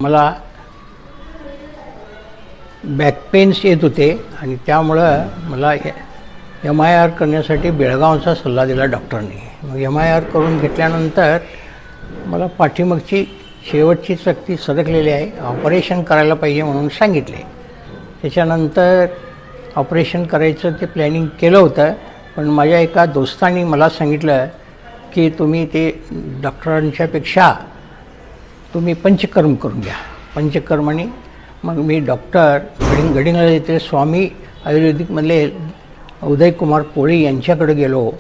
मला back pens येत होते आणि त्यामुळं मला MIR करण्यासाठी बेळगावचा सल्ला दिला डॉक्टरनी. मग MIR करून घेतल्यानंतर मला पाठीमागची शेवटची चकती सरकलेली आहे, ऑपरेशन करायला पाहिजे म्हणून सांगितले. त्याच्यानंतर ऑपरेशन करायचं ते प्लॅनिंग केलं होतं, पण माझ्या एका दोस्तानी मला सांगितलं की तुम्ही ते डॉक्टरांच्यापेक्षा तुम्ही पंचकर्म करून घ्या. पंचकर्माने मग मी डॉक्टर गडिंगला येथे स्वामी आयुर्वेदिकमधले उदयकुमार कोळी यांच्याकडे गेलो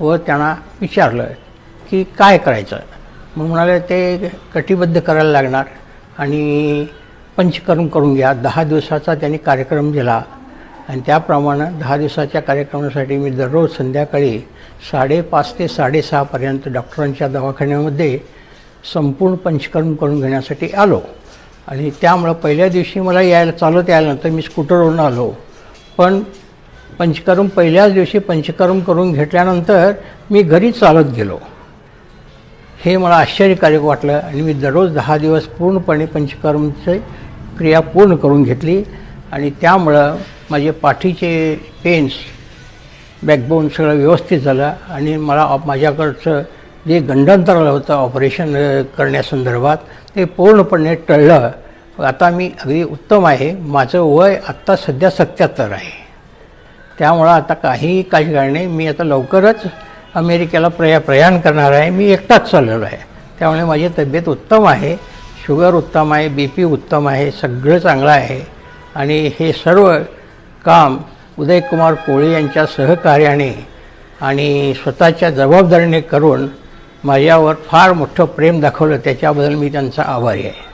व त्यांना विचारलं की काय करायचं. मग म्हणाले ते कटिबद्ध करायला लागणार आणि पंचकर्म करून घ्या. 10 दिवसाचा त्यांनी कार्यक्रम दिला आणि त्याप्रमाणे 10 दिवसाच्या कार्यक्रमासाठी मी दररोज संध्याकाळी 5:30 ते 6:30पर्यंत डॉक्टरांच्या दवाखान्यामध्ये संपूर्ण पंचकर्म करून घेण्यासाठी आलो. आणि त्यामुळं पहिल्या दिवशी मला चालत यायला नंतर मी स्कूटरवरून आलो, पण पहिल्याच दिवशी पंचकर्म करून घेतल्यानंतर मी घरी चालत गेलो. हे मला आश्चर्यकारक वाटलं आणि मी दररोज 10 दिवस पूर्णपणे पंचकर्मची क्रिया पूर्ण करून घेतली आणि त्यामुळं माझे पाठीचे पेन्स, बॅकबोन सगळं व्यवस्थित झालं आणि मला माझ्याकडचं जे गंडांतर होतं ऑपरेशन करण्यासंदर्भात ते पूर्णपणे टळलं. आता मी अगदी उत्तम आहे. माझं वय आत्ता सध्या 77 आहे. त्यामुळं आता काहीही काळजी नाही. मी आता लवकरच अमेरिकेला प्रयाण करणार आहे. मी एकटाच चाललेलो आहे. त्यामुळे माझी तब्येत उत्तम आहे, शुगर उत्तम आहे, BP उत्तम आहे, सगळं चांगलं आहे. आणि हे सर्व काम उदयकुमार कोळी यांच्या सहकार्याने आणि स्वतःच्या जबाबदारीने करून माझ्यावर फार मोठं प्रेम दाखवलं. त्याच्याबद्दल मी त्यांचा आभारी आहे.